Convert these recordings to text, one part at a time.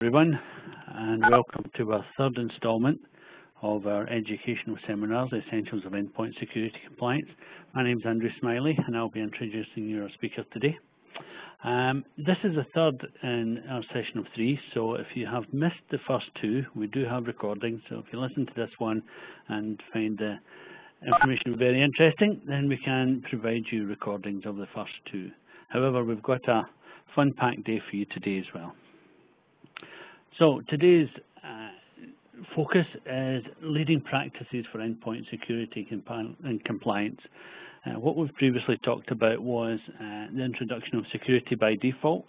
Everyone, and welcome to our third installment of our educational seminars, Essentials of Endpoint Security Compliance. My name is Andrew Smiley, and I'll be introducing your speaker today. This is the third in our session of 3, so if you have missed the first 2, we do have recordings, so if you listen to this one and find the information very interesting, then we can provide you recordings of the first 2. However, we've got a fun-packed day for you today as well. So today's focus is leading practices for endpoint security and compliance. What we've previously talked about was the introduction of security by default,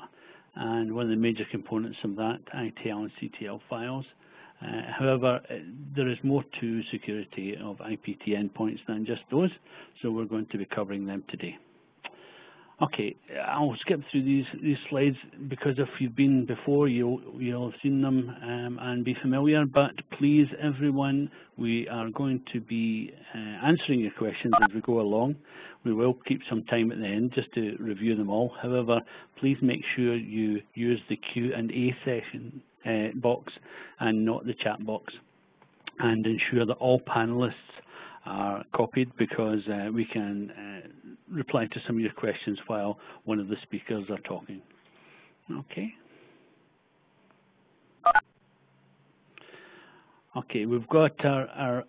and one of the major components of that, ITL and CTL files. However, there is more to security of IPT endpoints than just those, so we're going to be covering them today. Okay, I'll skip through these slides because if you've been before, you'll have seen them and be familiar. But please, everyone, we are going to be answering your questions as we go along. We will keep some time at the end just to review them all. However, please make sure you use the Q&A session box and not the chat box, and ensure that all panelists are copied because we can reply to some of your questions while one of the speakers are talking. Okay. Okay, we've got our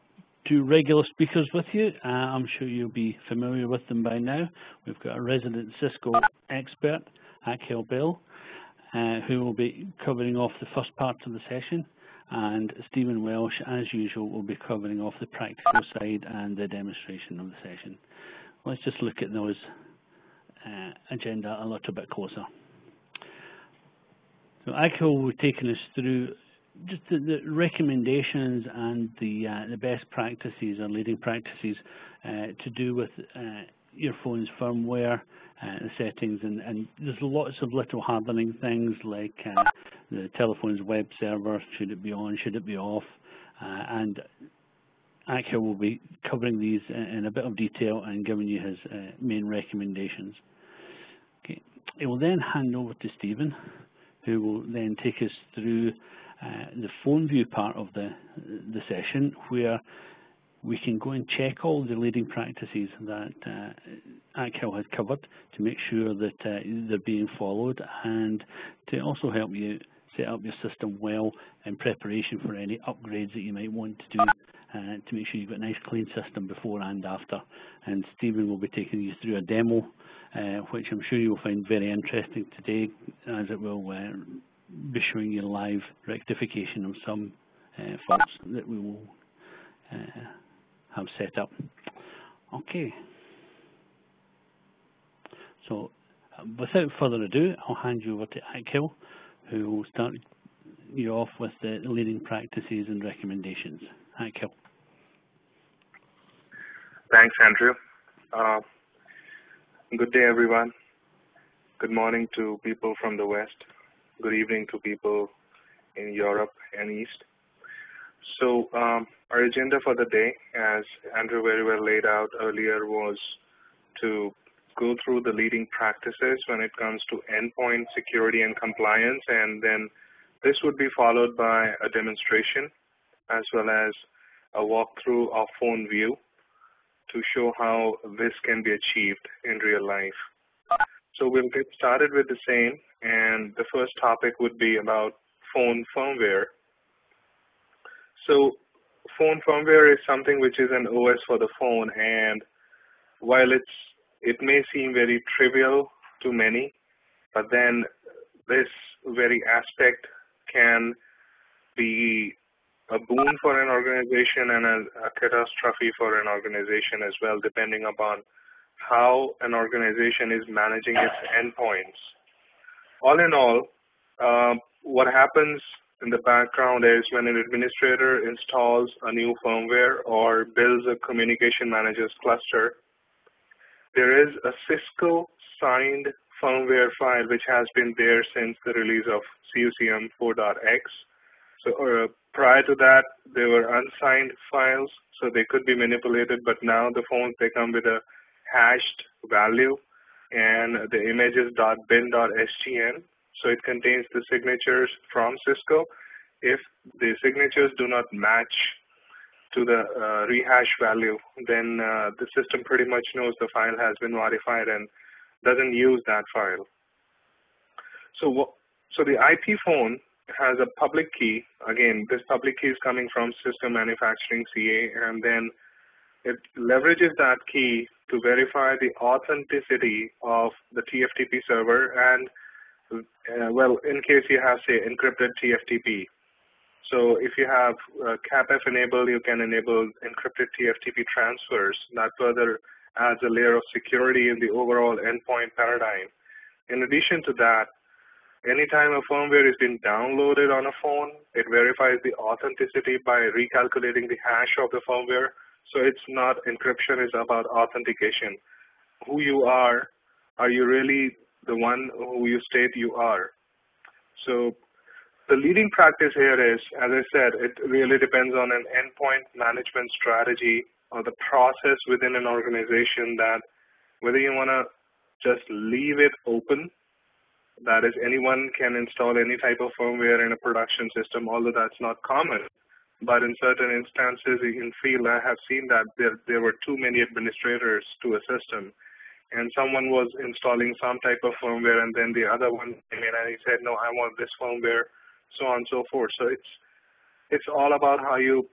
2 regular speakers with you. I'm sure you'll be familiar with them by now. We've got a resident Cisco expert, Akhil Bill, who will be covering off the first part of the session, and Stephen Welsh, as usual, will be covering off the practical side and the demonstration of the session. Let's just look at those agenda a little bit closer. So Akhil will be taking us through just the recommendations and the best practices or leading practices to do with your phone's firmware, the settings, and there's lots of little hardening things like the telephone's web server, should it be on, should it be off, and Akhil will be covering these in a bit of detail and giving you his main recommendations. Okay. He will then hand over to Stephen, who will then take us through the phone view part of the session, where we can go and check all the leading practices that Akhil has covered to make sure that they're being followed, and to also help you set up your system well in preparation for any upgrades that you might want to do to make sure you've got a nice clean system before and after. And Stephen will be taking you through a demo, which I'm sure you'll find very interesting today, as it will be showing you live rectification of some faults that we will have set up. Okay. So without further ado, I'll hand you over to Akhil, who will start you off with the leading practices and recommendations. Akhil. Thanks, Andrew. Good day, everyone. Good morning to people from the West. Good evening to people in Europe and East. So our agenda for the day, as Andrew very well laid out earlier, was to go through the leading practices when it comes to endpoint security and compliance, and then this would be followed by a demonstration as well as a walkthrough of phone view to show how this can be achieved in real life. So we'll get started with the same, and the first topic would be about phone firmware. So phone firmware is something which is an OS for the phone, and while it may seem very trivial to many, but then this very aspect can be a boon for an organization and a catastrophe for an organization as well, depending upon how an organization is managing its endpoints. All in all, what happens in the background is when an administrator installs a new firmware or builds a communication manager's cluster, there is a Cisco signed firmware file which has been there since the release of CUCM 4.x. So prior to that, they were unsigned files, so they could be manipulated, but now the phones, they come with a hashed value, and the image is .bin.stn. So it contains the signatures from Cisco. If the signatures do not match to the rehash value, then the system pretty much knows the file has been modified and doesn't use that file. So the IP phone has a public key. Again, this public key is coming from Cisco Manufacturing CA, and then it leverages that key to verify the authenticity of the TFTP server and, well, in case you have, say, encrypted TFTP. So if you have CAPF enabled, you can enable encrypted TFTP transfers. That further adds a layer of security in the overall endpoint paradigm. In addition to that, anytime a firmware is being downloaded on a phone, it verifies the authenticity by recalculating the hash of the firmware. So it's not encryption, it's about authentication. Who you are you really the one who you state you are? So the leading practice here is, as I said, it really depends on an endpoint management strategy or the process within an organization, that whether you want to just leave it open, that is, anyone can install any type of firmware in a production system, although that's not common. But in certain instances in field, I have seen that there were too many administrators to a system, and someone was installing some type of firmware, and then the other one came in and he said, no, I want this firmware, so on and so forth. So it's all about how you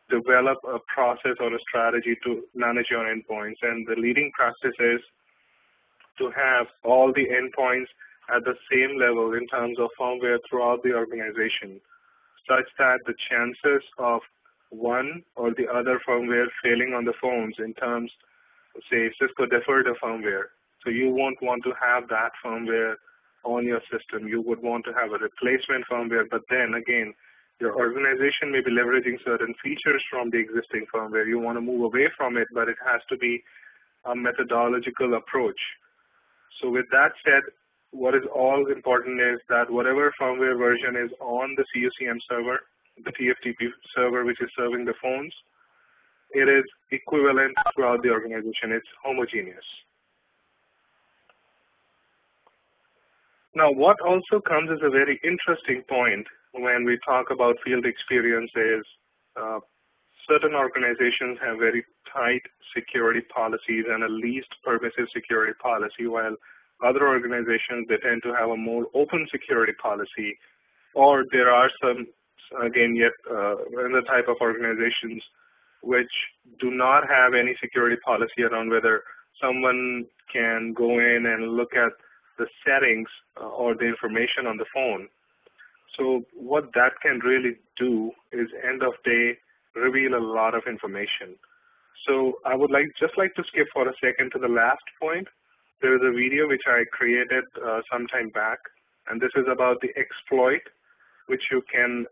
develop a process or a strategy to manage your endpoints. And the leading practice is to have all the endpoints at the same level in terms of firmware throughout the organization, such that the chances of one or the other firmware failing on the phones in terms, say, Cisco deferred a firmware. So you won't want to have that firmware on your system. You would want to have a replacement firmware, but then again, your organization may be leveraging certain features from the existing firmware. You want to move away from it, but it has to be a methodological approach. So with that said, what is all important is that whatever firmware version is on the CUCM server, the TFTP server which is serving the phones, it is equivalent throughout the organization. It's homogeneous. Now, what also comes as a very interesting point when we talk about field experience is certain organizations have very tight security policies and a least permissive security policy, while other organizations, they tend to have a more open security policy. Or there are some, again, yet the type of organizations which do not have any security policy around whether someone can go in and look at the settings or the information on the phone. So what that can really do is, end of day, reveal a lot of information. So I would just like to skip for a second to the last point. There is a video which I created some time back, and this is about the exploit which you can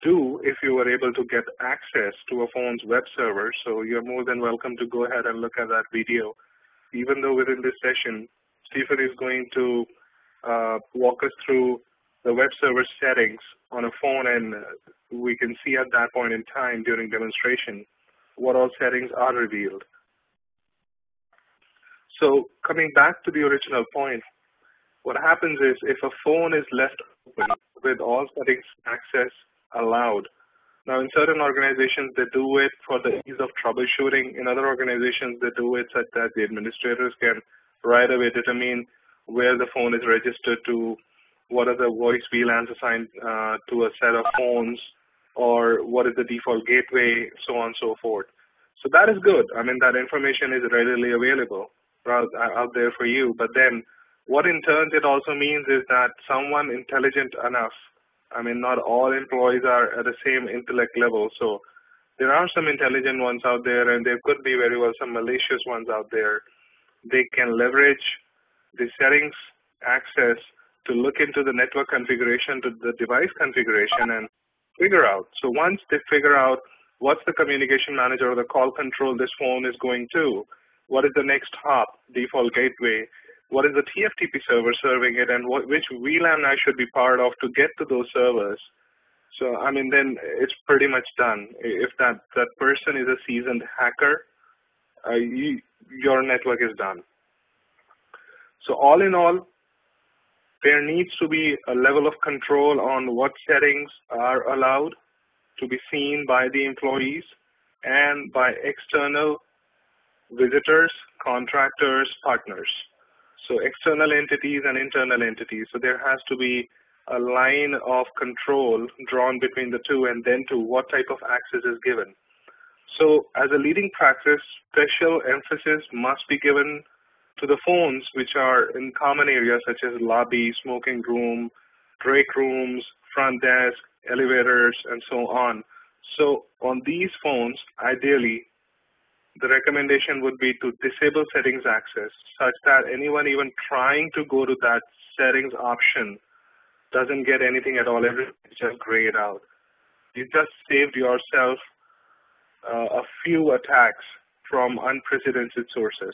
do if you were able to get access to a phone's web server. So you're more than welcome to go ahead and look at that video. Even though within this session, Stephen is going to walk us through the web server settings on a phone, and we can see at that point in time during demonstration what all settings are revealed. So coming back to the original point, what happens is if a phone is left open with all settings access allowed, now in certain organizations they do it for the ease of troubleshooting. In other organizations they do it such that the administrators can right away determine where the phone is registered to, what are the voice VLANs assigned to a set of phones, or what is the default gateway, so on and so forth. So that is good. I mean, that information is readily available out there for you. But then what in turn it also means is that someone intelligent enough, I mean, not all employees are at the same intellect level. So there are some intelligent ones out there, and there could be very well some malicious ones out there. They can leverage the settings access to look into the network configuration, to the device configuration, and figure out. So once they figure out what's the communication manager or the call control this phone is going to, what is the next hop, default gateway, what is the TFTP server serving it, and which VLAN I should be part of to get to those servers. So, I mean, then it's pretty much done. If that person is a seasoned hacker, your network is done. So all in all, there needs to be a level of control on what settings are allowed to be seen by the employees and by external visitors, contractors, partners. So external entities and internal entities. So there has to be a line of control drawn between the two, and then to what type of access is given. So as a leading practice, special emphasis must be given to the phones which are in common areas such as lobby, smoking room, break rooms, front desk, elevators, and so on. So on these phones, ideally, the recommendation would be to disable settings access such that anyone even trying to go to that settings option doesn't get anything at all. Everything is just grayed out. You just saved yourself a few attacks from unprecedented sources.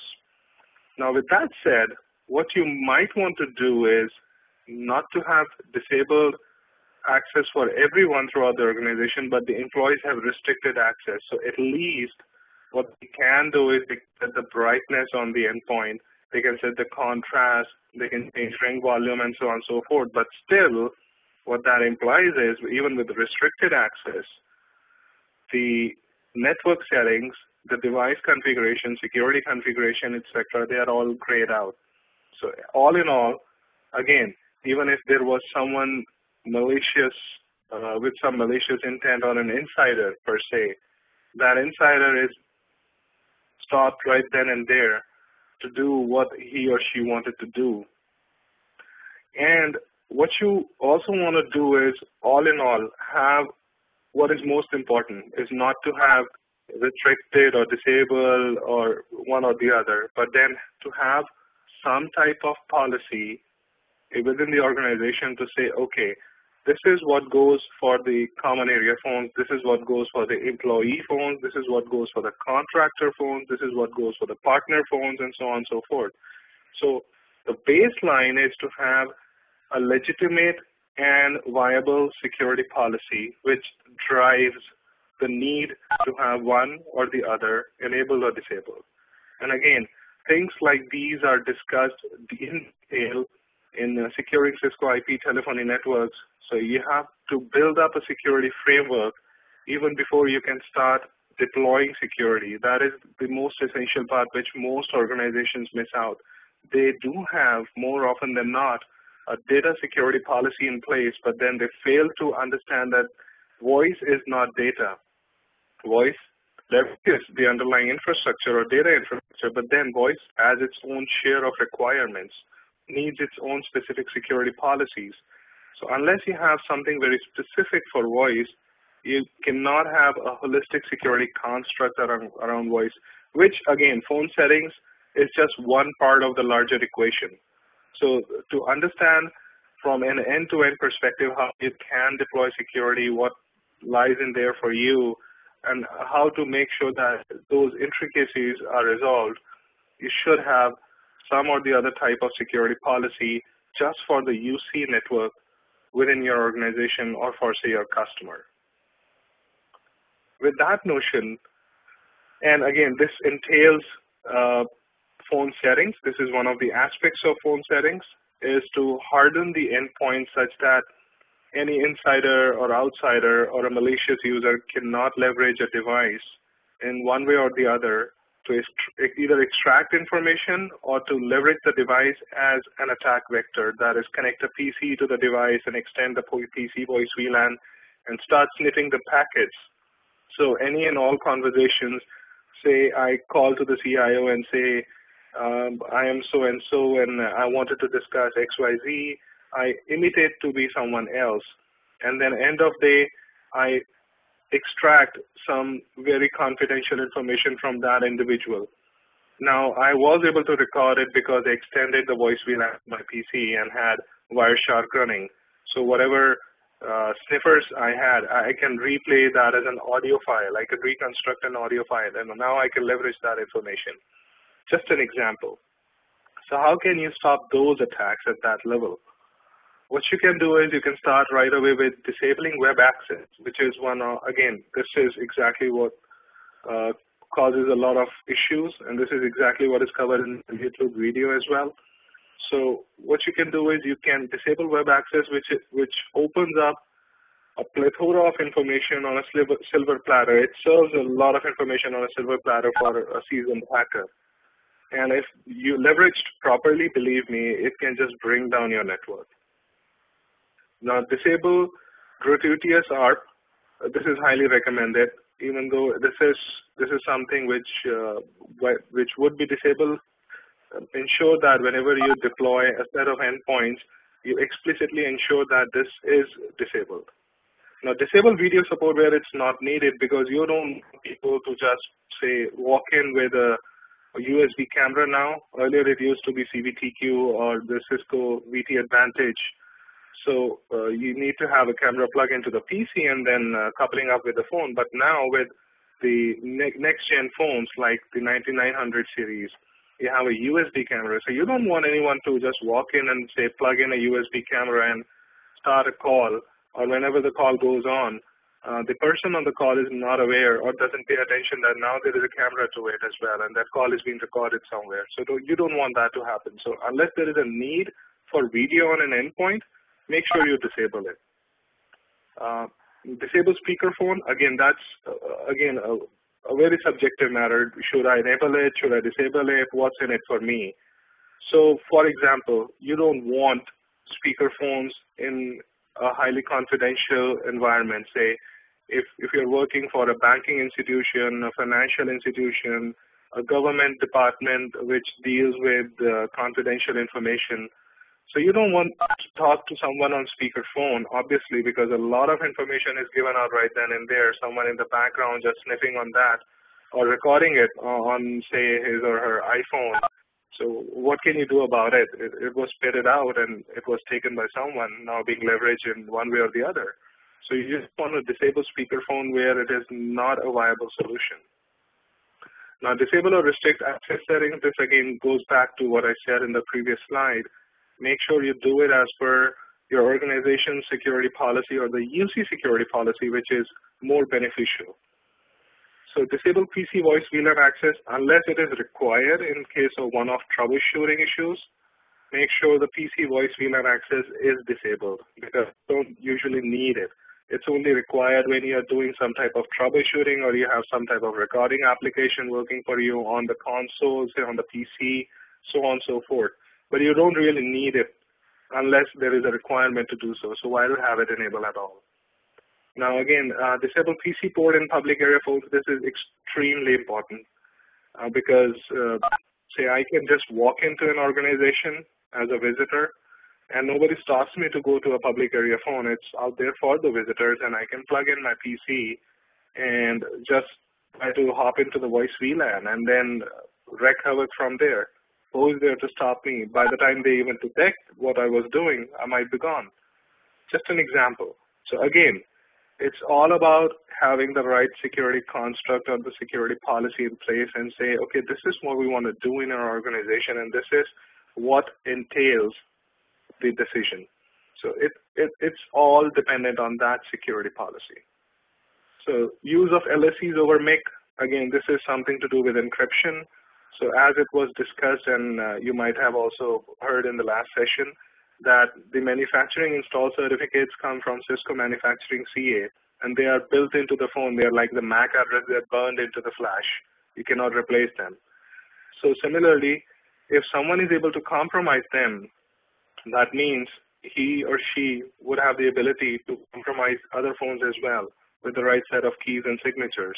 Now, with that said, what you might want to do is not to have disabled access for everyone throughout the organization, but the employees have restricted access. So at least what they can do is they can set the brightness on the endpoint, they can set the contrast, they can change ring volume, and so on and so forth. But still, what that implies is, even with restricted access, the network settings, the device configuration, security configuration, etc., they are all grayed out. So all in all, again, even if there was someone malicious, with some malicious intent on an insider per se, that insider is stopped right then and there to do what he or she wanted to do. And what you also want to do is, all in all, have what is most important is not to have restricted or disabled or one or the other, but then to have some type of policy within the organization to say, okay, this is what goes for the common area phones, this is what goes for the employee phones, this is what goes for the contractor phones, this is what goes for the partner phones, and so on and so forth. So the baseline is to have a legitimate and viable security policy which drives the need to have one or the other, enabled or disabled. And again, things like these are discussed in detail in securing Cisco IP telephony networks. So you have to build up a security framework even before you can start deploying security. That is the most essential part which most organizations miss out. They do have, more often than not, a data security policy in place, but then they fail to understand that voice is not data. Voice leverages the underlying infrastructure or data infrastructure, but then voice has its own share of requirements, needs its own specific security policies. So unless you have something very specific for voice, you cannot have a holistic security construct around voice, which again, phone settings is just one part of the larger equation. So to understand from an end-to-end perspective how you can deploy security, what lies in there for you, and how to make sure that those intricacies are resolved, you should have some or the other type of security policy just for the UC network within your organization or for, say, your customer. With that notion, and again, this entails phone settings. This is one of the aspects of phone settings, is to harden the endpoint such that any insider or outsider or a malicious user cannot leverage a device in one way or the other to either extract information or to leverage the device as an attack vector. That is, connect a PC to the device and extend the PC voice VLAN and start sniffing the packets. So any and all conversations, say I call to the CIO and say, I am so-and-so and I wanted to discuss XYZ, I imitate to be someone else. And then end of day, I extract some very confidential information from that individual. Now, I was able to record it because I extended the voice VLAN to my PC and had Wireshark running. So whatever sniffers I had, I can replay that as an audio file. I can reconstruct an audio file, and now I can leverage that information. Just an example. So how can you stop those attacks at that level? What you can do is you can start right away with disabling web access, which is one, again, this is exactly what causes a lot of issues, and this is exactly what is covered in the YouTube video as well. So what you can do is you can disable web access, which opens up a plethora of information on a silver platter. It serves a lot of information on a silver platter for a seasoned hacker. And if you leveraged properly, believe me, it can just bring down your network. Now, disable gratuitous ARP. This is highly recommended, even though this is something which would be disabled. Ensure that whenever you deploy a set of endpoints, you explicitly ensure that this is disabled. Now, disable video support where it's not needed, because you don't want people to just say walk in with a USB camera now. Earlier it used to be CVTQ or the Cisco VT Advantage. So you need to have a camera plug into the PC and then coupling up with the phone. But now with the next gen phones like the 9900 series, you have a USB camera. So you don't want anyone to just walk in and say plug in a USB camera and start a call, or whenever the call goes on, the person on the call is not aware or doesn't pay attention that now there is a camera to it as well, and that call is being recorded somewhere. So you don't want that to happen. So unless there is a need for video on an endpoint, make sure you disable it. Disable speakerphone, again, that's a very subjective matter. Should I enable it? Should I disable it? What's in it for me? So, for example, you don't want speakerphones in a highly confidential environment. Say, if you're working for a banking institution, a financial institution, a government department which deals with confidential information. So you don't want to talk to someone on speakerphone, obviously, because a lot of information is given out right then and there. Someone in the background just sniffing on that or recording it on, say, his or her iPhone. So what can you do about it? It was spitted out and it was taken by someone, now being leveraged in one way or the other. So you just want to disable speakerphone where it is not a viable solution. Now, disable or restrict access settings, this again goes back to what I said in the previous slide. Make sure you do it as per your organization's security policy or the UC security policy, which is more beneficial. So disable PC voice VLAN access unless it is required in case of one-off troubleshooting issues. Make sure the PC voice VLAN access is disabled because you don't usually need it. It's only required when you are doing some type of troubleshooting or you have some type of recording application working for you on the console, say on the PC, so on and so forth. But you don't really need it unless there is a requirement to do so. So why do have it enabled at all? Now again, disable PC port in public area phones. This is extremely important because say I can just walk into an organization as a visitor and nobody stops me to go to a public area phone. It's out there for the visitors and I can plug in my PC and just try to hop into the voice VLAN and then wreak havoc from there. Who is there to stop me? By the time they even detect what I was doing, I might be gone. Just an example. So again, it's all about having the right security construct or the security policy in place and say, okay, this is what we want to do in our organization and this is what entails the decision. So it's all dependent on that security policy. So use of LSEs over MIC, again, this is something to do with encryption. So as it was discussed, and you might have also heard in the last session, that the manufacturing install certificates come from Cisco Manufacturing CA, and they are built into the phone. They are like the MAC address, they're burned into the flash. You cannot replace them. So similarly, if someone is able to compromise them, that means he or she would have the ability to compromise other phones as well with the right set of keys and signatures.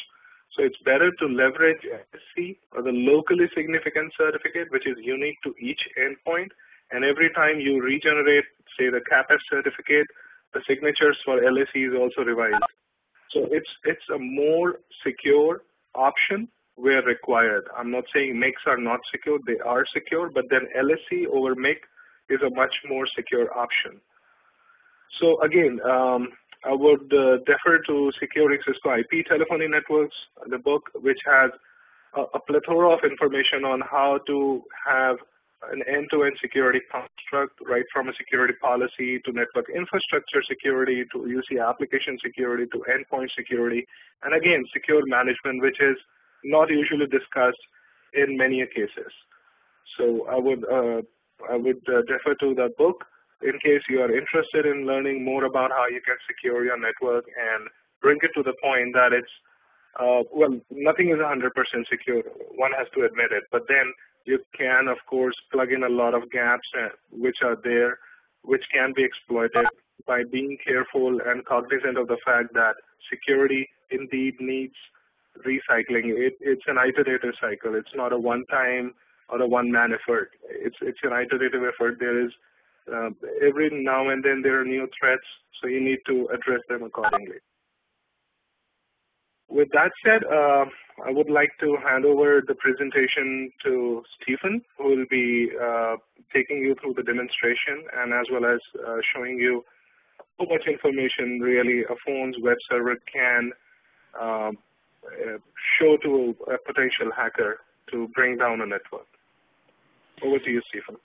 So it's better to leverage SC or the locally significant certificate, which is unique to each endpoint. And every time you regenerate, say, the CAPF certificate, the signatures for LSE is also revised. So it's a more secure option where required. I'm not saying MICs are not secure. They are secure, but then LSE over MIC is a much more secure option. So again, I would defer to Securing Cisco IP Telephony Networks, the book, which has a plethora of information on how to have an end-to-end security construct, right from a security policy to network infrastructure security to UC application security to endpoint security, and again, secure management, which is not usually discussed in many cases. So I would I would defer to the book in case you are interested in learning more about how you can secure your network and bring it to the point that it's, well, nothing is 100% secure. One has to admit it. But then you can, of course, plug in a lot of gaps which are there, which can be exploited by being careful and cognizant of the fact that security indeed needs recycling. It's an iterative cycle. It's not a one-time or a one-man effort. It's an iterative effort. There is every now and then there are new threats, so you need to address them accordingly. With that said, I would like to hand over the presentation to Stephen, who will be taking you through the demonstration and as well as showing you how much information really a phone's web server can show to a potential hacker to bring down a network. Over to you, Stephen.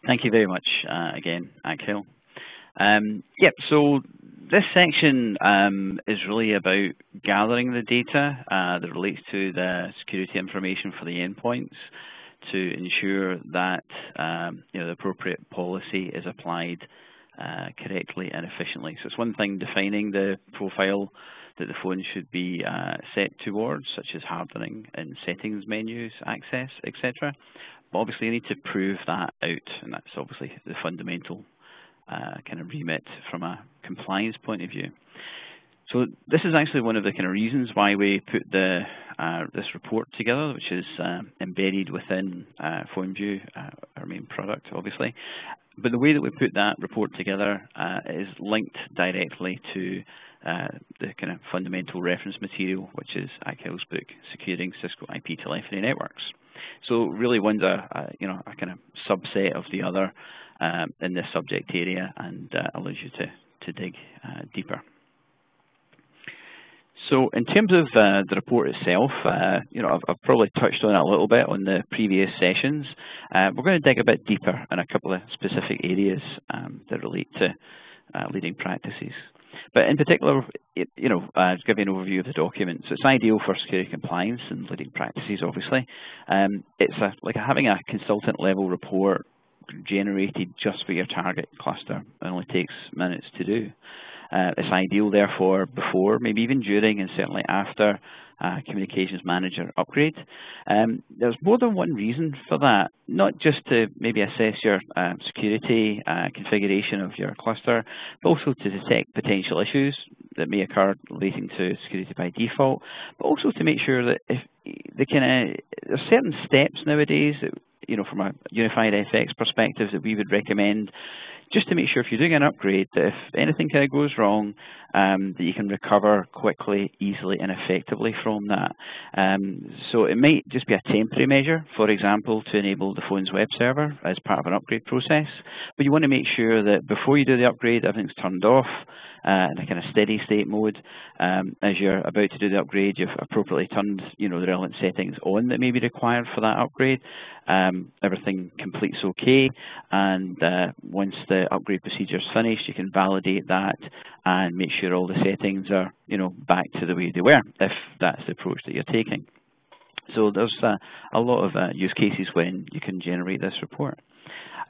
Thank you very much again, Akhil. Yep, so this section is really about gathering the data that relates to the security information for the endpoints to ensure that the appropriate policy is applied correctly and efficiently. So it's one thing defining the profile that the phone should be set towards, such as hardening in settings menus, access, etc. But obviously you need to prove that out, and that's obviously the fundamental kind of remit from a compliance point of view. So this is actually one of the kind of reasons why we put the this report together, which is embedded within PhoneView, our main product, obviously. But the way that we put that report together is linked directly to the kind of fundamental reference material, which is Akhil's book, Securing Cisco IP Telephony Networks. So really one's a kind of subset of the other in this subject area, and allows you to dig deeper. So in terms of the report itself, I've probably touched on it a little bit on the previous sessions. We're going to dig a bit deeper in a couple of specific areas that relate to leading practices. But in particular, to give you an overview of the document. So it's ideal for security compliance and leading practices, obviously. It's like having a consultant level report generated just for your target cluster. It only takes minutes to do. It's ideal, therefore, before, maybe even during, and certainly after communications manager upgrade. There's more than one reason for that, not just to maybe assess your security configuration of your cluster, but also to detect potential issues that may occur relating to security by default, but also to make sure that if there's certain steps nowadays that, from a UnifiedFX perspective, that we would recommend just to make sure if you're doing an upgrade that if anything kind of goes wrong, that you can recover quickly, easily, and effectively from that. So it might just be a temporary measure, for example, to enable the phone's web server as part of an upgrade process. But you want to make sure that before you do the upgrade, everything's turned off in a kind of steady state mode. As you're about to do the upgrade, you've appropriately turned, the relevant settings on that may be required for that upgrade. Everything completes okay, and once the upgrade procedure is finished, you can validate that and make sure all the settings are, back to the way they were, if that's the approach that you're taking. So there's a lot of use cases when you can generate this report.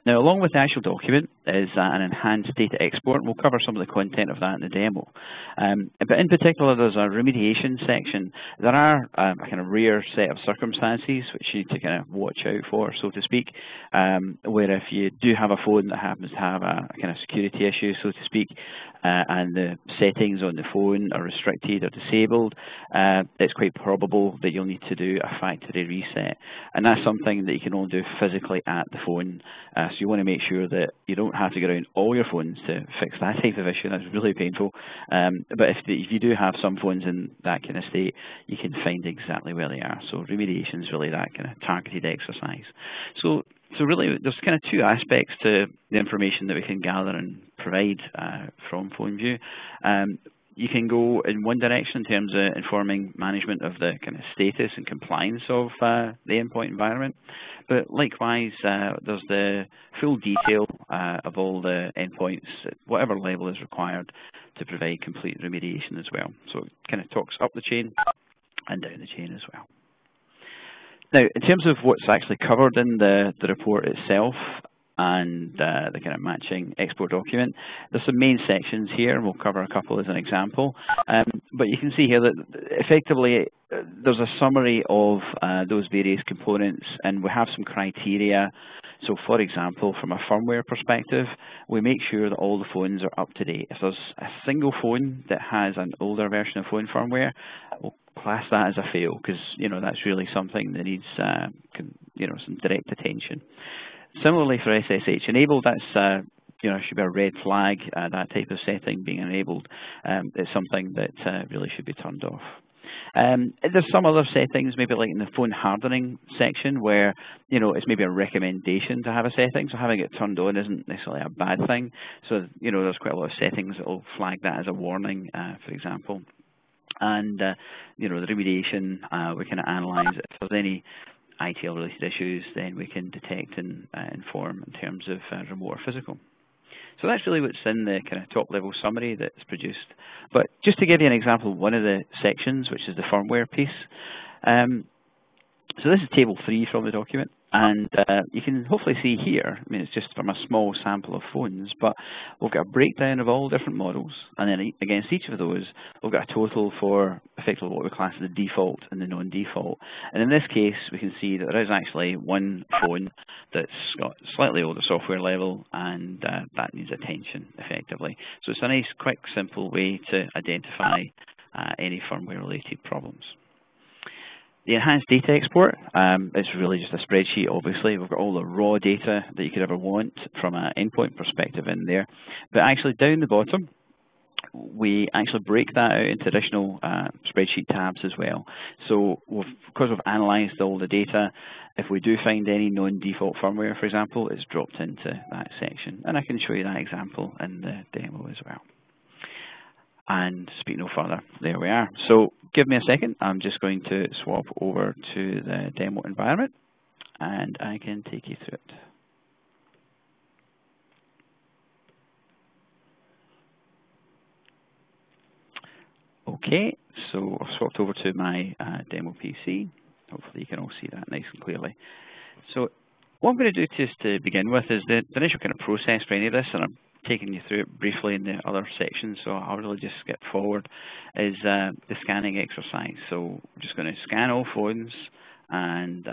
Now, along with the actual document is an enhanced data export. We'll cover some of the content of that in the demo. But in particular, there's a remediation section. There are a kind of rare set of circumstances which you need to kind of watch out for, so to speak, where if you do have a phone that happens to have a kind of security issue, so to speak, and the settings on the phone are restricted or disabled, it's quite probable that you'll need to do a factory reset. And that's something that you can only do physically at the phone. So you want to make sure that you don't have to go around all your phones to fix that type of issue. That's really painful. But if you do have some phones in that kind of state, you can find exactly where they are. So remediation is really that kind of targeted exercise. So really, there's kind of two aspects to the information that we can gather and provide from PhoneView. You can go in one direction in terms of informing management of the kind of status and compliance of the endpoint environment. But likewise, there's the full detail of all the endpoints at whatever level is required to provide complete remediation as well. So it kind of talks up the chain and down the chain as well. Now, in terms of what's actually covered in the report itself and the kind of matching export document, there's some main sections here, and we'll cover a couple as an example. But you can see here that effectively there's a summary of those various components, and we have some criteria. So, for example, from a firmware perspective, we make sure that all the phones are up to date. If there's a single phone that has an older version of phone firmware, we'll class that as a fail, because that's really something that needs some direct attention. Similarly, for SSH enabled, that's should be a red flag. That type of setting being enabled, it's something that really should be turned off. There's some other settings, maybe like in the phone hardening section, where it's maybe a recommendation to have a setting. So having it turned on isn't necessarily a bad thing. So there's quite a lot of settings that will flag that as a warning, for example. And the remediation, we can analyse if there's any ITL related issues, then we can detect and inform in terms of remote or physical. So that's really what's in the kind of top level summary that's produced. But just to give you an example of one of the sections, which is the firmware piece. So this is table 3 from the document, and you can hopefully see here, I mean, it's just from a small sample of phones, but we've got a breakdown of all different models, and then against each of those, we've got a total for effectively what we class as the default and the non-default. And in this case, we can see that there is actually one phone that's got slightly older software level, and that needs attention, effectively. So it's a nice, quick, simple way to identify any firmware-related problems. The enhanced data export is really just a spreadsheet, obviously. We've got all the raw data that you could ever want from an endpoint perspective in there. But actually down the bottom, we actually break that out into additional spreadsheet tabs as well. So because we've analysed all the data, if we do find any non-default firmware, for example, it's dropped into that section. And I can show you that example in the demo as well. And speak no further, there we are. So give me a second, I'm just going to swap over to the demo environment and I can take you through it. Okay, so I've swapped over to my demo PC. Hopefully you can all see that nice and clearly. So what I'm going to do just to begin with is the initial kind of process for any of this, and I'm taking you through it briefly in the other sections, so I'll really just skip forward, is the scanning exercise. So I'm just going to scan all phones and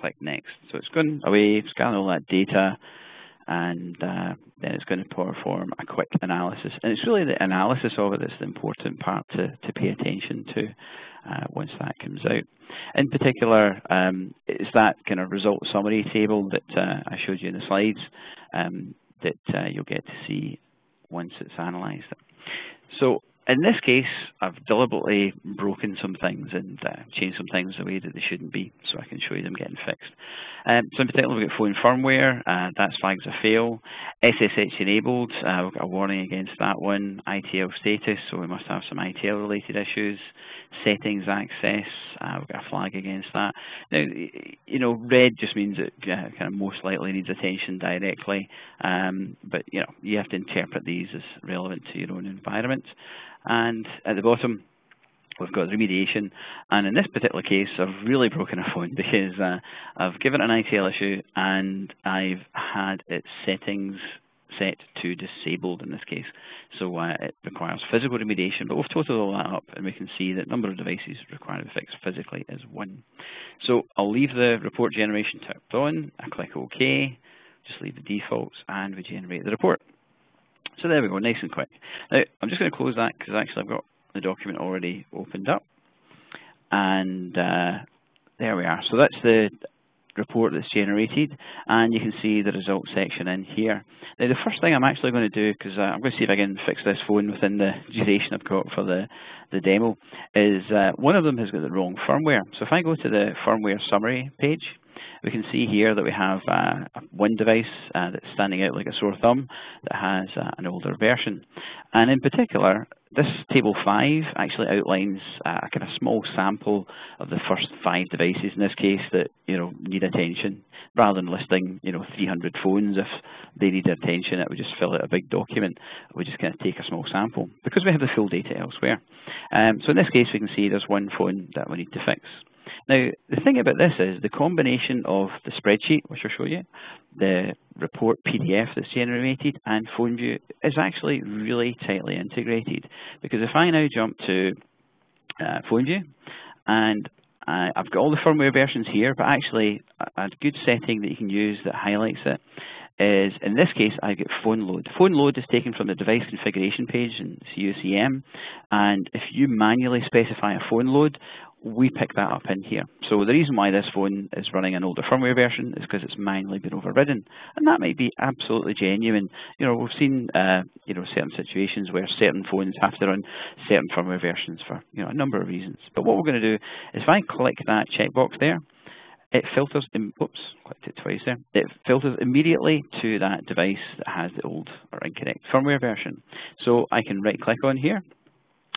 click next. So it's going away, scan all that data, and then it's going to perform a quick analysis. And it's really the analysis of it that's the important part to pay attention to once that comes out. In particular, it's that kind of result summary table that I showed you in the slides that you'll get to see once it's analysed. So in this case, I've deliberately broken some things and changed some things the way that they shouldn't be, so I can show you them getting fixed. So in particular, we've got phone firmware, that's flagged as a fail. SSH enabled, we've got a warning against that one. ITL status, so we must have some ITL related issues. Settings access, we've got a flag against that. Now, red just means it kind of most likely needs attention directly, but you have to interpret these as relevant to your own environment. And at the bottom, we've got remediation, and in this particular case, I've really broken a phone because I've given it an ITL issue and I've had its settings set to disabled in this case. So it requires physical remediation, but we've totaled all that up and we can see that number of devices required to be fixed physically is 1. So I'll leave the report generation turned on, I click OK, just leave the defaults, and we generate the report. So there we go, nice and quick. Now, I'm just going to close that because actually I've got the document already opened up. And there we are. So that's the report that's generated, and you can see the results section in here. Now, the first thing I'm actually going to do, because I'm going to see if I can fix this phone within the duration I've got for the demo, is one of them has got the wrong firmware. So if I go to the firmware summary page, we can see here that we have one device that's standing out like a sore thumb that has an older version. And in particular, this table 5 actually outlines a kind of small sample of the first 5 devices in this case that need attention. Rather than listing 300 phones, if they need attention, it would just fill out a big document. We just kind of take a small sample because we have the full data elsewhere. So in this case, we can see there's one phone that we need to fix. Now, the thing about this is the combination of the spreadsheet, which I'll show you, the report PDF that's generated, and phone view is actually really tightly integrated. Because if I now jump to phone view, and I've got all the firmware versions here, but actually a good setting that you can use that highlights it is, in this case, I get phone load. Phone load is taken from the device configuration page in CUCM, and if you manually specify a phone load, we pick that up in here. So the reason why this phone is running an older firmware version is because it's manually been overridden, and that might be absolutely genuine. You know, we've seen certain situations where certain phones have to run certain firmware versions for a number of reasons. But what we're going to do is, if I click that checkbox there, it filters. Clicked it twice there. It filters immediately to that device that has the old or incorrect firmware version. So I can right-click on here.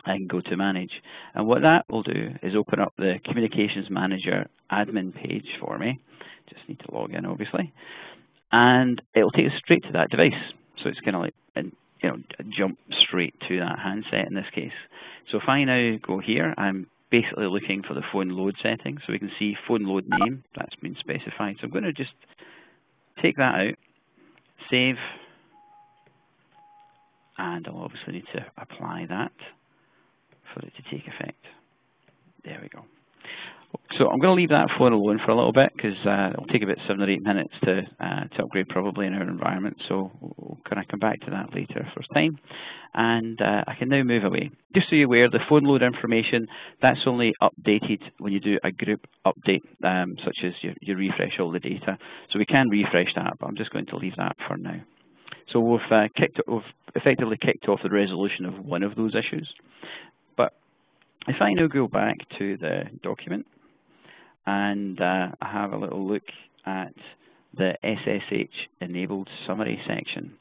I can go to Manage, and what that will do is open up the Communications Manager admin page for me. Just need to log in, obviously, and it will take us straight to that device. So it's kind of like jump straight to that handset in this case. So if I now go here, I'm basically looking for the phone load setting. So we can see phone load name, that's been specified. So I'm going to just take that out, save, and I'll obviously need to apply that for it to take effect. There we go. So I'm going to leave that phone alone for a little bit, because it'll take about 7 or 8 minutes to upgrade probably in our environment. So we'll kind of come back to that later if there's time. And I can now move away. Just so you're aware, the phone load information, that's only updated when you do a group update, such as you refresh all the data. So we can refresh that, but I'm just going to leave that for now. So we've effectively kicked off the resolution of one of those issues. But if I now go back to the document and I have a little look at the SSH enabled summary section.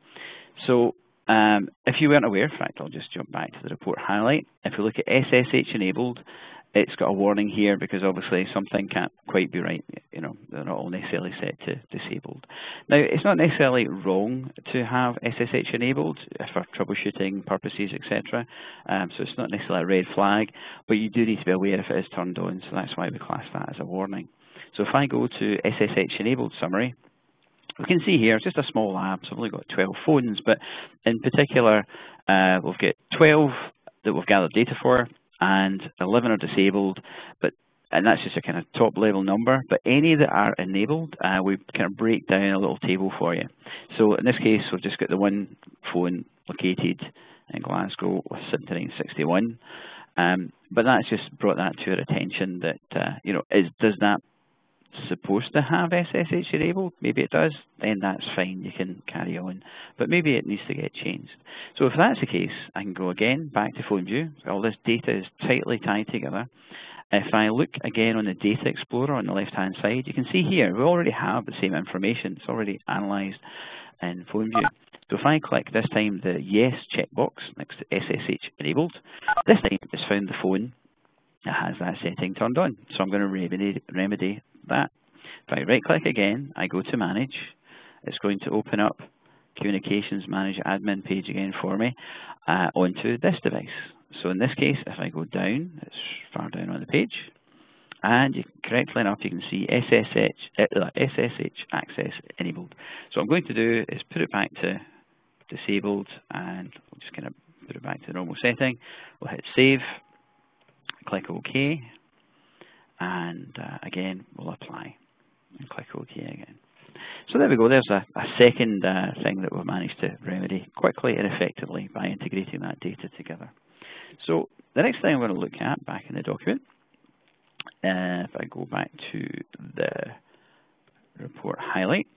So if you weren't aware, in fact, I'll just jump back to the report highlight. If we look at SSH enabled, it's got a warning here because obviously something can't quite be right. They're not all necessarily set to disabled. Now, it's not necessarily wrong to have SSH enabled for troubleshooting purposes, etc. So it's not necessarily a red flag, but you do need to be aware if it is turned on. So that's why we class that as a warning. So if I go to SSH enabled summary, we can see here it's just a small lab. So I've only got 12 phones, but in particular, we've got 12 that we've gathered data for, and 11 are disabled, and that's just a kind of top level number, but any that are enabled, we kind of break down a little table for you. So in this case, we've just got the one phone located in Glasgow with 7961, but that's just brought that to our attention that, does that supposed to have SSH enabled? Maybe it does, then that's fine, you can carry on. But maybe it needs to get changed. So if that's the case, I can go again back to phone view. All this data is tightly tied together. If I look again on the Data Explorer on the left-hand side, you can see here we already have the same information. It's already analysed in phone view. So if I click this time the Yes checkbox next to SSH enabled, this time it's found the phone that has that setting turned on. So I'm going to remedy that. If I right-click again, I go to Manage. It's going to open up Communications Manager admin page again for me onto this device. So in this case, if I go down, it's far down on the page, and correctly enough, you can see SSH access enabled. So what I'm going to do is put it back to disabled, and we'll just kind of put it back to the normal setting. We'll hit Save, click OK, and again, we'll apply, and click OK again. So there we go, there's a second thing that we've managed to remedy quickly and effectively by integrating that data together. So the next thing I'm going to look at back in the document, if I go back to the report highlight,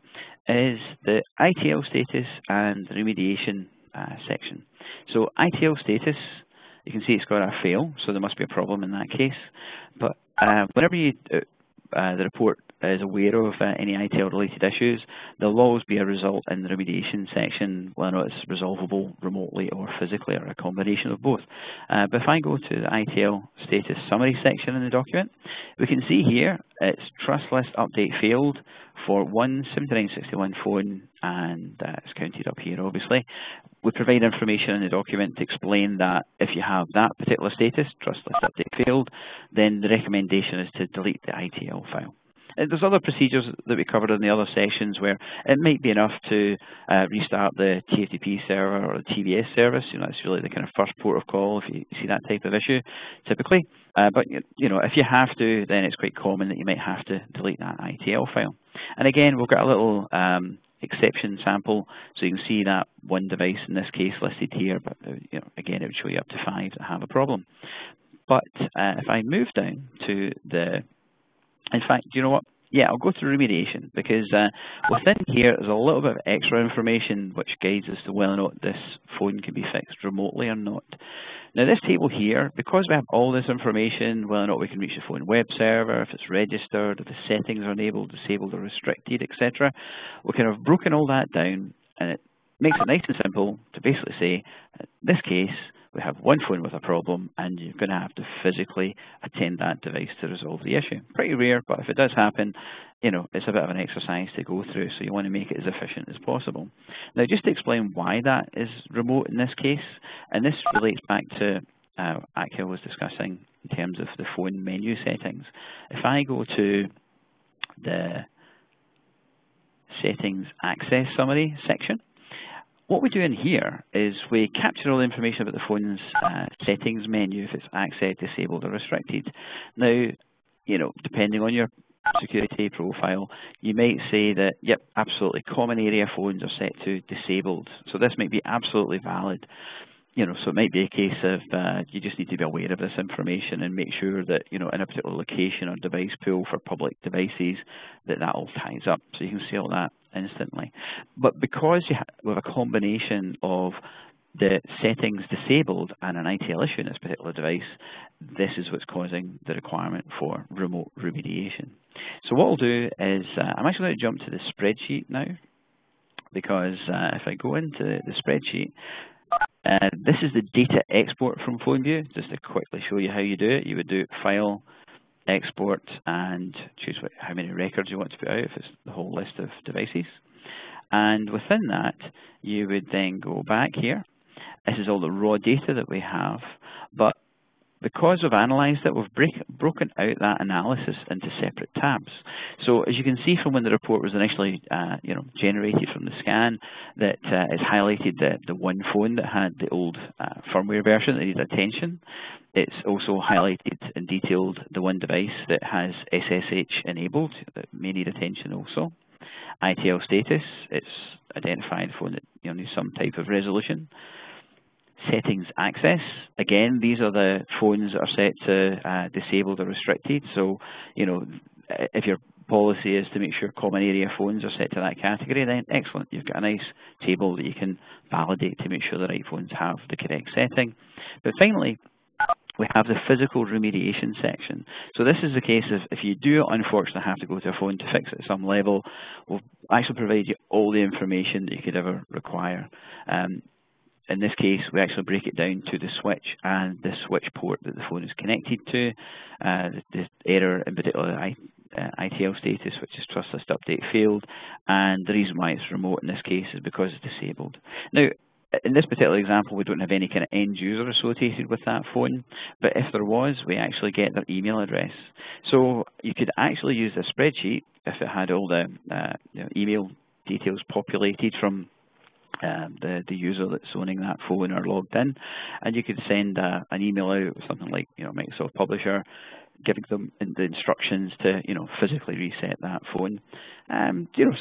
is the ITL status and the remediation section. So ITL status, you can see it's got a fail, so there must be a problem in that case. But whenever you the report is aware of any ITL related issues, there'll always be a result in the remediation section, whether or not it's resolvable remotely or physically or a combination of both. But if I go to the ITL status summary section in the document, we can see here it's trust list update failed for one 7961 phone, and it's counted up here obviously. We provide information in the document to explain that if you have that particular status, trust list update failed, then the recommendation is to delete the ITL file. There's other procedures that we covered in the other sessions where it might be enough to restart the TFTP server or the TBS service. That's really the kind of first port of call if you see that type of issue, typically. But if you have to, then it's quite common that you might have to delete that ITL file. And again, we've got a little exception sample, so you can see that one device in this case listed here. But again, it would show you up to 5 that have a problem. But if I move down to the in fact, do you know what? Yeah, I'll go through remediation because within here there's a little bit of extra information which guides us to whether or not this phone can be fixed remotely or not. Now this table here, because we have all this information, whether or not we can reach the phone web server, if it's registered, if the settings are enabled, disabled or restricted, etc., we kind of broken all that down, and it makes it nice and simple to basically say, in this case, we have one phone with a problem and you're going to have to physically attend that device to resolve the issue. Pretty rare, but if it does happen, it's a bit of an exercise to go through, so you want to make it as efficient as possible. Now, just to explain why that is remote in this case, and this relates back to Akhil was discussing in terms of the phone menu settings. If I go to the settings access summary section, what we do in here is we capture all the information about the phone's settings menu, if it's accessed, disabled or restricted. Now, depending on your security profile, you might say that, yep, absolutely, common area phones are set to disabled. So this might be absolutely valid. So it might be a case of you just need to be aware of this information and make sure that, in a particular location or device pool for public devices, that all ties up. So you can see all that instantly. But because you have a combination of the settings disabled and an ITL issue in this particular device, this is what's causing the requirement for remote remediation. So what I'll do is, I'm actually going to jump to the spreadsheet now, because if I go into the spreadsheet, this is the data export from PhoneView. Just to quickly show you how you do it, you would do File, Export, and choose how many records you want to put out, if it's the whole list of devices. And within that, you would then go back here. This is all the raw data that we have, but because we've analysed it, we've broken out that analysis into separate tabs. So as you can see from when the report was initially generated from the scan, that it's highlighted the one phone that had the old firmware version that needed attention. It's also highlighted and detailed the one device that has SSH enabled that may need attention also. ITL status, it's identified a phone that needs some type of resolution. Settings access, again, these are the phones that are set to disabled or restricted. So, if your policy is to make sure common area phones are set to that category, then excellent. You've got a nice table that you can validate to make sure the right phones have the correct setting. But finally, we have the physical remediation section. So this is the case of if you do unfortunately have to go to a phone to fix it at some level, we'll actually provide you all the information that you could ever require. In this case, we actually break it down to the switch and the switch port that the phone is connected to, the error in particular, ITL status, which is trust list update failed, and the reason why it's remote in this case is because it's disabled. Now, in this particular example, we don't have any kind of end user associated with that phone, but if there was, we actually get their email address. So you could actually use a spreadsheet if it had all the email details populated from the user that's owning that phone or logged in, and you could send an email out with something like Microsoft Publisher, giving them the instructions to physically reset that phone.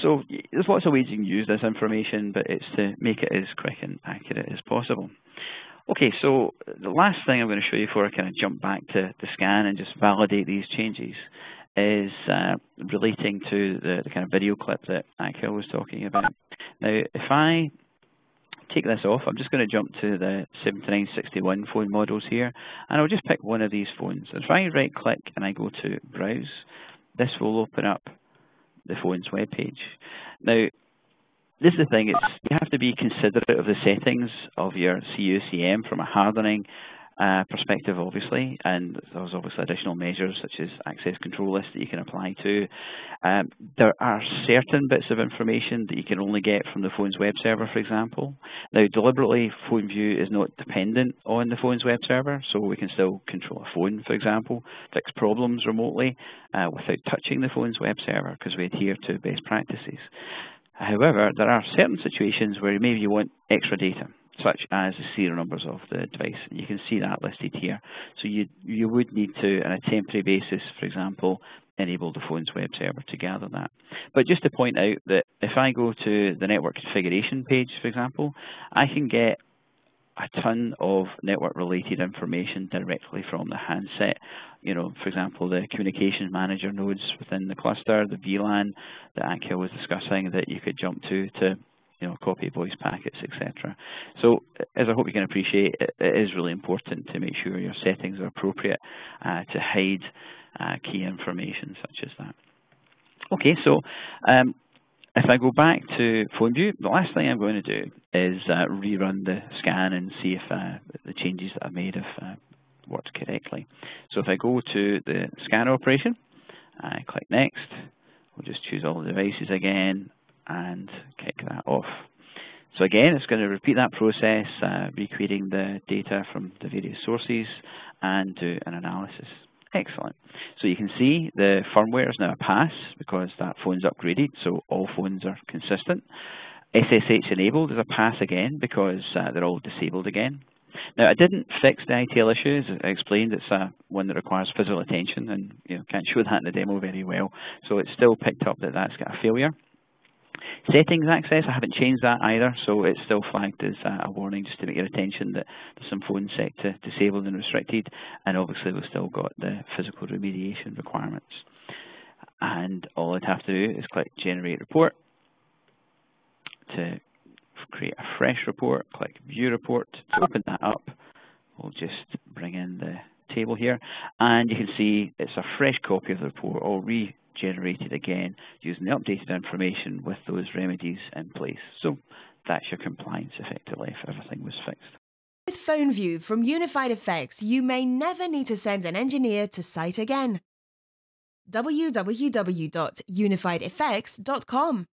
So there's lots of ways you can use this information, but it's to make it as quick and accurate as possible. Okay, so the last thing I'm going to show you before I kind of jump back to the scan and just validate these changes is relating to the kind of video clip that Akhil was talking about. Now, if I take this off, I'm just going to jump to the 7961 phone models here, and I'll just pick one of these phones. If I right click and I go to browse, this will open up the phone's web page. Now, this is the thing, you have to be considerate of the settings of your CUCM from a hardening perspective, obviously, and there's obviously additional measures such as access control lists that you can apply to. There are certain bits of information that you can only get from the phone's web server, for example. Now, deliberately, PhoneView is not dependent on the phone's web server, so we can still control a phone, for example, fix problems remotely without touching the phone's web server because we adhere to best practices. However, there are certain situations where maybe you want extra data, such as the serial numbers of the device. You can see that listed here. So you would need to, on a temporary basis, for example, enable the phone's web server to gather that. But just to point out that if I go to the network configuration page, for example, I can get a ton of network-related information directly from the handset. You know, for example, the communications manager nodes within the cluster, the VLAN that Akhil was discussing that you could jump to copy voice packets, etc. So, as I hope you can appreciate, it is really important to make sure your settings are appropriate to hide key information such as that. Okay, so if I go back to PhoneView, the last thing I'm going to do is rerun the scan and see if the changes that I've made have worked correctly. So if I go to the scan operation, I click Next, we'll just choose all the devices again and kick that off. So again, it's going to repeat that process, recreating the data from the various sources and do an analysis. Excellent. So you can see the firmware is now a pass because that phone's upgraded, so all phones are consistent. SSH enabled is a pass again because they're all disabled again. Now, I didn't fix the ITL issues. I explained it's one that requires physical attention and can't show that in the demo very well. So it's still picked up that that's got a failure. Settings access, I haven't changed that either, so it's still flagged as a warning just to make your attention that there's some phones set to disabled and restricted, and obviously we've still got the physical remediation requirements. And all I'd have to do is click Generate Report to create a fresh report, click View Report. To open that up, we'll just bring in the table here, and you can see it's a fresh copy of the report, all regenerated again using the updated information with those remedies in place. So that's your compliance effectively if everything was fixed. With PhoneView from UnifiedFX, you may never need to send an engineer to site again. www.unifiedfx.com